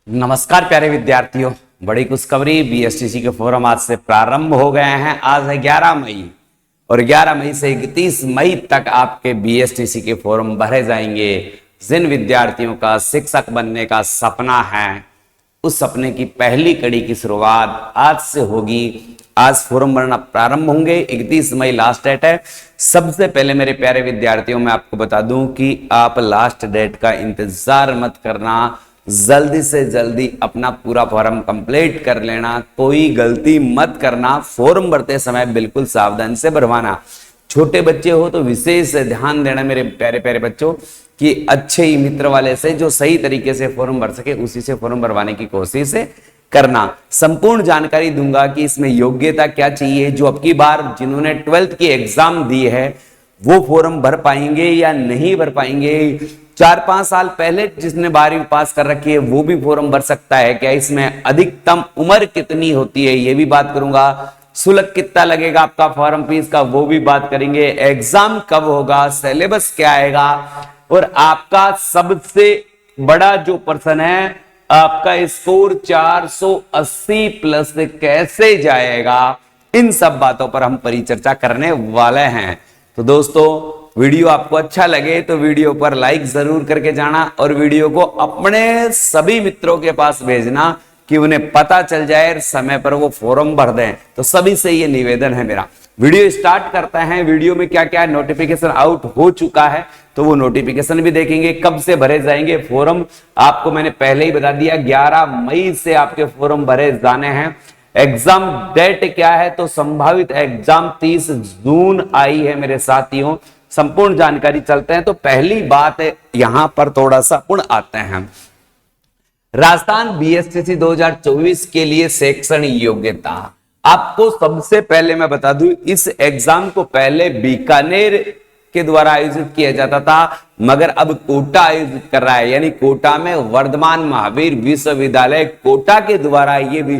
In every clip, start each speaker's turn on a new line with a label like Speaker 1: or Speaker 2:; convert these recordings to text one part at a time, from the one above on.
Speaker 1: नमस्कार प्यारे विद्यार्थियों, बड़ी खुशखबरी बीएसटीसी के फोरम आज से प्रारंभ हो गए हैं। आज है 11 मई और 11 मई से 31 मई तक आपके बीएसटीसी के फोरम भरे जाएंगे। जिन विद्यार्थियों का शिक्षक बनने का सपना है, उस सपने की पहली कड़ी की शुरुआत आज से होगी। आज फोरम भरना प्रारंभ होंगे, 31 मई लास्ट डेट है। सबसे पहले मेरे प्यारे विद्यार्थियों, मैं आपको बता दूं कि आप लास्ट डेट का इंतजार मत करना, जल्दी से जल्दी अपना पूरा फॉर्म कंप्लीट कर लेना, कोई गलती मत करना। फॉर्म भरते समय बिल्कुल सावधान से भरवाना। छोटे बच्चे हो तो विशेष ध्यान देना मेरे प्यारे प्यारे बच्चों कि अच्छे ही मित्र वाले से जो सही तरीके से फॉर्म भर सके उसी से फॉर्म भरवाने की कोशिश करना। संपूर्ण जानकारी दूंगा कि इसमें योग्यता क्या चाहिए। जो अब की बार जिन्होंने 12th की एग्जाम दी है वो फॉर्म भर पाएंगे या नहीं भर पाएंगे। 4-5 साल पहले जिसने 12वीं पास कर रखी है वो भी फॉर्म भर सकता है क्या? इसमें अधिकतम उम्र कितनी होती है ये भी बात करूंगा। शुल्क कितना लगेगा आपका फॉर्म फीस का वो भी बात करेंगे। एग्जाम कब होगा, सिलेबस क्या आएगा और आपका सबसे बड़ा जो प्रश्न है, आपका स्कोर 480 प्लस कैसे जाएगा, इन सब बातों पर हम परिचर्चा करने वाले हैं। तो दोस्तों, वीडियो आपको अच्छा लगे तो वीडियो पर लाइक जरूर करके जाना और वीडियो को अपने सभी मित्रों के पास भेजना कि उन्हें पता चल जाए, समय पर वो फॉर्म भर दें। तो सभी से ये निवेदन है मेरा। वीडियो स्टार्ट करते हैं। वीडियो में क्या क्या नोटिफिकेशन आउट हो चुका है तो वो नोटिफिकेशन भी देखेंगे। कब से भरे जाएंगे फॉर्म आपको मैंने पहले ही बता दिया, 11 मई से आपके फॉर्म भरे जाने हैं। एग्जाम डेट क्या है तो संभावित एग्जाम 30 जून आई है मेरे साथियों। संपूर्ण जानकारी चलते हैं। तो पहली बात है, यहां पर थोड़ा सा पुण आते हैं। राजस्थान बीएसटीसी 2024 के लिए शैक्षणिक योग्यता। आपको सबसे पहले मैं बता दूं, इस एग्जाम को पहले बीकानेर के द्वारा आयोजित किया जाता था, मगर अब कोटा आयोजित कर रहा है। यानी कोटा में वर्धमान महावीर विश्वविद्यालय कोटा के द्वारा ये भी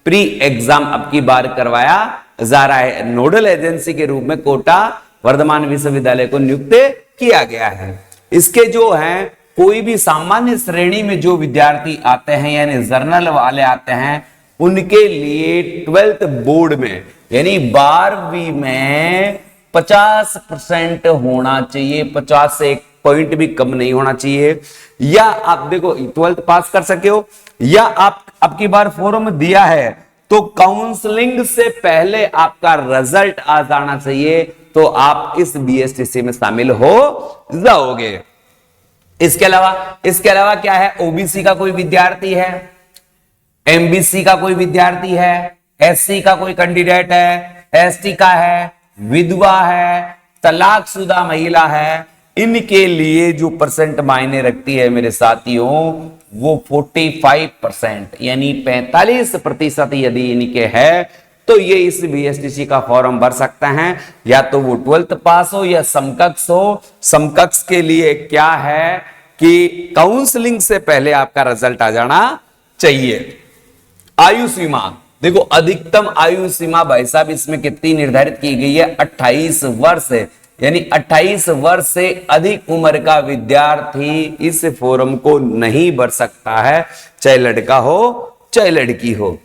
Speaker 1: प्री एग्जाम अब की बार करवाया जा रहा है। नोडल एजेंसी के रूप में कोटा वर्धमान विश्वविद्यालय को नियुक्त किया गया है। इसके जो हैं, कोई भी सामान्य श्रेणी में जो विद्यार्थी आते हैं यानी जर्नल वाले आते हैं, उनके लिए 12th बोर्ड में यानी 12वीं में 50% होना चाहिए। 50 से 1 पॉइंट भी कम नहीं होना चाहिए। या आप देखो 12th पास कर सके हो, या आप अब की बार फॉर्म दिया है तो काउंसलिंग से पहले आपका रिजल्ट आ जाना चाहिए, तो आप इस बीएसटीसी में शामिल हो जाओगे। इसके अलावा क्या है, ओबीसी का कोई विद्यार्थी है, एमबीसी का कोई विद्यार्थी है, एससी का कोई कैंडिडेट है, एसटी का है, विधवा है, तलाकशुदा महिला है, इनके लिए जो परसेंट मायने रखती है मेरे साथियों वो 45% यानी 45% यदि इनके है तो ये इस बीएसटीसी का फॉर्म भर सकते हैं। या तो वो 12th पास हो या समकक्ष हो। समकक्ष के लिए क्या है कि काउंसलिंग से पहले आपका रिजल्ट आ जाना चाहिए। आयु सीमा देखो, अधिकतम आयु सीमा भाई साहब इसमें कितनी निर्धारित की गई है, 28 वर्ष है। यानी 28 वर्ष से अधिक उम्र का विद्यार्थी इस फॉर्म को नहीं भर सकता है, चाहे लड़का हो चाहे लड़की हो।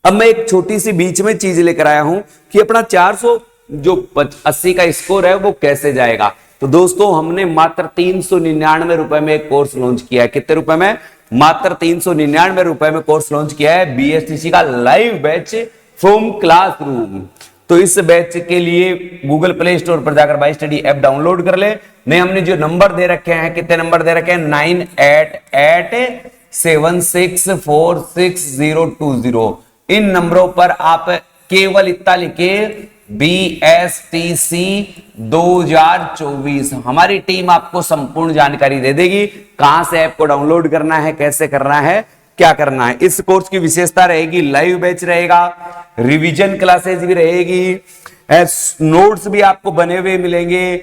Speaker 1: अब मैं एक छोटी सी बीच में चीज लेकर आया हूं कि अपना 480 का स्कोर है वो कैसे जाएगा। तो दोस्तों, हमने मात्र 399 रुपए में एक कोर्स लॉन्च किया है। कितने रुपए में? मात्र 399 रुपए में कोर्स लॉन्च किया है, बीएसटीसी का लाइव बैच फ्रॉम क्लासरूम। तो इस बैच के लिए गूगल प्ले स्टोर पर जाकर बाय स्टडी ऐप डाउनलोड कर ले। नहीं, हमने जो नंबर दे रखे हैं, कितने नंबर दे रखे हैं, 9887646020। इन नंबरों पर आप केवल इतना लिखे बीएसटीसी 2024। हमारी टीम आपको संपूर्ण जानकारी दे देगी, कहां से ऐप को डाउनलोड करना है, कैसे करना है, क्या करना है। इस कोर्स की विशेषता रहेगी, लाइव बैच रहेगा, रिवीजन क्लासेस भी रहेगी, नोट्स भी आपको बने हुए मिलेंगे,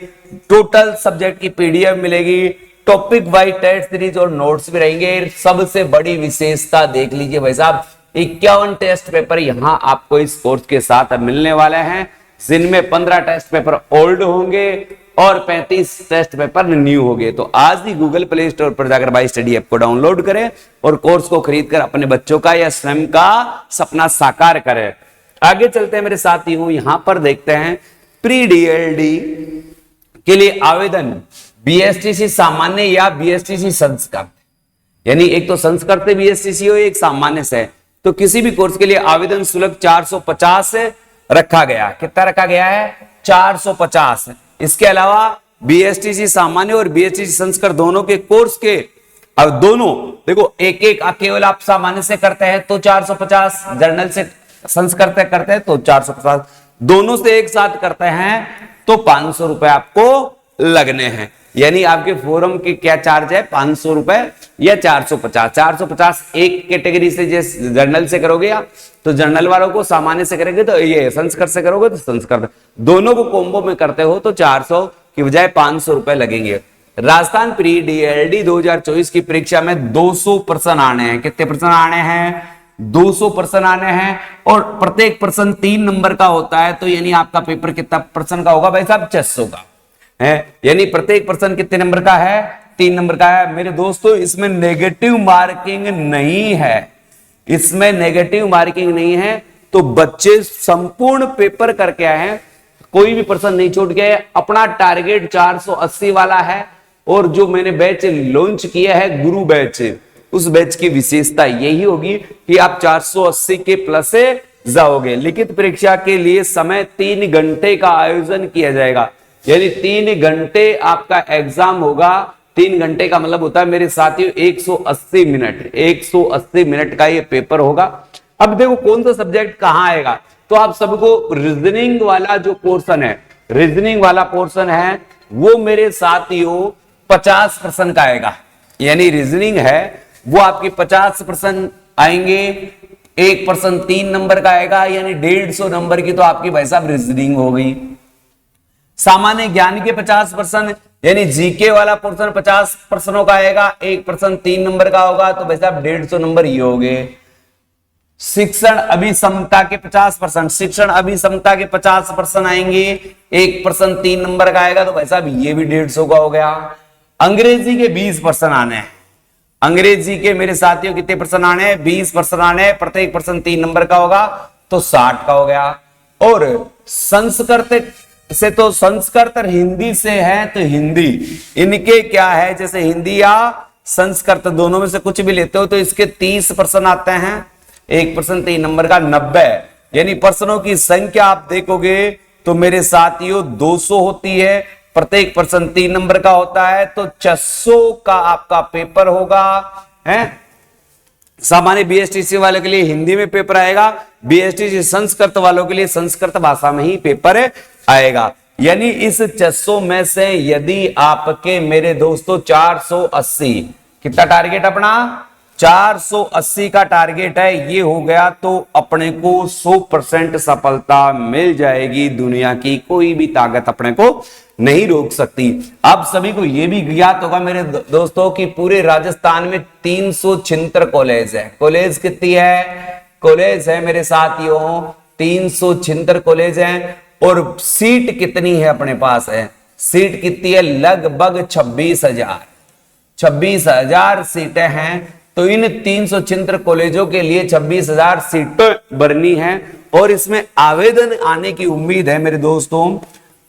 Speaker 1: टोटल सब्जेक्ट की पीडीएफ मिलेगी, टॉपिक वाइज टेस्ट सीरीज और नोट्स भी रहेंगे। सबसे बड़ी विशेषता देख लीजिए भाई साहब, 51 टेस्ट पेपर यहां आपको इस कोर्स के साथ मिलने वाले हैं, जिनमें 15 टेस्ट पेपर ओल्ड होंगे और 35 टेस्ट पेपर न्यू हो गए। तो आज ही गूगल प्ले स्टोर पर जाकर बाई स्टडी ऐप को डाउनलोड करें और कोर्स को खरीदकर अपने बच्चों का या स्वयं का सपना साकार करें। आगे चलते हैं मेरे साथियों, यहां पर देखते हैं प्री डीएलडी के लिए आवेदन बीएसटीसी सामान्य या बीएसटीसी संस्कृत, यानी एक तो संस्कृत बीएसटीसी हो, एक सामान्य से। तो किसी भी कोर्स के लिए आवेदन शुल्क 450 रखा गया। कितना रखा गया है? 450। इसके अलावा बीएसटीसी सामान्य और बीएसटीसी संस्कृत दोनों के कोर्स के, अब दोनों देखो एक एक केवल आप सामान्य से करते हैं तो 450, जर्नल से संस्कृत करते हैं तो 450, दोनों से एक साथ करते हैं तो 500 रुपए आपको लगने हैं। यानी आपके फोरम के क्या चार्ज है? 500 रुपए या 450। 450 एक कैटेगरी से, जैसे जर्नल से करोगे या तो जर्नल वालों को, सामान्य से करेंगे तो ये संस्कृत से करोगे तो संस्कृत, दोनों को कॉम्बो में करते हो तो 400 की बजाय 500 रुपए लगेंगे। राजस्थान प्री डीएलडी 2024 की परीक्षा में 200 प्रश्न आने हैं। कितने प्रश्न आने हैं? 200 प्रश्न आने हैं और प्रत्येक प्रश्न 3 नंबर का होता है। तो यानी आपका पेपर कितना प्रश्न का होगा भाई साहब? 600 का है। यानी प्रत्येक प्रश्न कितने नंबर का है? 3 नंबर का है। मेरे दोस्तों इसमें नेगेटिव मार्किंग नहीं है, इसमें नेगेटिव मार्किंग नहीं है। तो बच्चे संपूर्ण पेपर करके आए हैं, कोई भी प्रश्न नहीं छूट गया। अपना टारगेट 480 वाला है और जो मैंने बैच लॉन्च किया है गुरु बैच, उस बैच की विशेषता यही होगी कि आप 480 के प्लस से जाओगे। लिखित परीक्षा के लिए समय 3 घंटे का आयोजन किया जाएगा, यानी 3 घंटे आपका एग्जाम होगा। 3 घंटे का मतलब होता है मेरे साथियों 180 मिनट, 180 मिनट का ये पेपर होगा। अब देखो कौन सा सब्जेक्ट कहां आएगा, तो आप सबको रीजनिंग वाला जो पोर्शन है, रीजनिंग वाला पोर्शन है वो मेरे साथियों 50 प्रश्न का आएगा। यानी रीजनिंग है वो आपकी 50 प्रश्न आएंगे। एक प्रश्न 3 नंबर का आएगा, यानी 150 नंबर की तो आपकी भाई साहब रीजनिंग हो गई। सामान्य ज्ञान के 50 प्रश्न, यानी जीके वाला पोर्शन 50 प्रश्नों का आएगा। एक प्रश्न 3 नंबर का होगा तो भाई साहब 150 नंबर ये हो गए। शिक्षण अभिसमता के 50 प्रश्न, शिक्षण अभिसमता के 50 प्रश्न आएंगे। एक प्रश्न 3 नंबर का आएगा तो भाई साहब ये भी 150 का हो गया। अंग्रेजी के 20 प्रश्न आने हैं। अंग्रेजी के मेरे साथियों कितने प्रश्न आने हैं? 20 प्रश्न आने हैं। प्रत्येक प्रश्न 3 नंबर का होगा तो 60 का हो गया। और संस्कृत से, तो संस्कृत और हिंदी से है तो हिंदी, इनके क्या है, जैसे हिंदी या संस्कृत दोनों में से कुछ भी लेते हो तो इसके 30 प्रश्न आते हैं। एक प्रश्न 3 नंबर का 90, यानी प्रश्नों की संख्या आप देखोगे तो मेरे साथियों 200 होती है। प्रत्येक प्रश्न 3 नंबर का होता है तो 600 का आपका पेपर होगा है। सामान्य बीएसटीसी वाले के लिए हिंदी में पेपर आएगा, बीएसटीसी संस्कृत वालों के लिए संस्कृत भाषा में ही पेपर आएगा। यानी इस 600 में से यदि आपके मेरे दोस्तों 480, कितना टारगेट अपना? 480 का टारगेट है, ये हो गया तो अपने को 100% सफलता मिल जाएगी। दुनिया की कोई भी ताकत अपने को नहीं रोक सकती। आप सभी को यह भी ज्ञात होगा मेरे दोस्तों कि पूरे राजस्थान में 376 कॉलेज है। कॉलेज कितनी है? कॉलेज है मेरे साथियों 376 कॉलेज हैं। और सीट कितनी है अपने पास है? सीट कितनी है? लगभग 26,000 सीटें हैं। तो इन 376 कॉलेजों के लिए 26,000 सीटें भरनी है और इसमें आवेदन आने की उम्मीद है मेरे दोस्तों।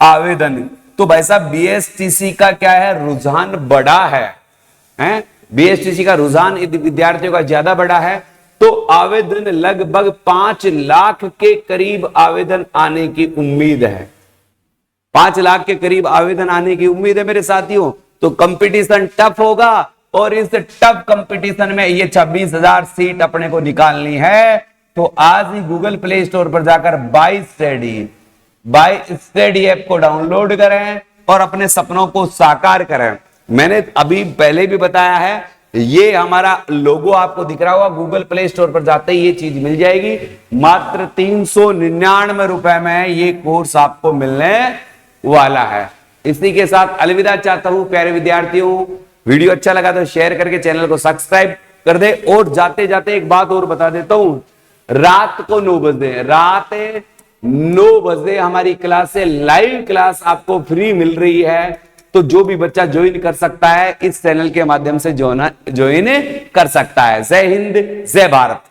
Speaker 1: आवेदन तो भाई साहब बीएसटीसी का क्या है? रुझान बड़ा है? बीएसटीसी का रुझान विद्यार्थियों का ज्यादा बड़ा है। तो आवेदन लगभग 5 लाख के करीब आवेदन आने की उम्मीद है। 5 लाख के करीब आवेदन आने की उम्मीद है मेरे साथियों। तो कंपटीशन टफ होगा और इस टफ कंपटीशन में ये 26,000 सीट अपने को निकालनी है। तो आज ही गूगल प्ले स्टोर पर जाकर बाई स्टडी ऐप को डाउनलोड करें और अपने सपनों को साकार करें। मैंने अभी पहले भी बताया है, ये हमारा लोगो आपको दिख रहा होगा। गूगल प्ले स्टोर पर जाते ही ये चीज मिल जाएगी। मात्र 399 रुपए में ये कोर्स आपको मिलने वाला है। इसी के साथ अलविदा चाहता हूं प्यारे विद्यार्थियों। वीडियो अच्छा लगा तो शेयर करके चैनल को सब्सक्राइब कर दे। और जाते जाते एक बात और बता देता हूं, रात को 9 बजे, रात 9 बजे हमारी क्लास है, लाइव क्लास आपको फ्री मिल रही है। तो जो भी बच्चा ज्वाइन कर सकता है इस चैनल के माध्यम से ज्वाइन कर सकता है। जय हिंद, जय भारत।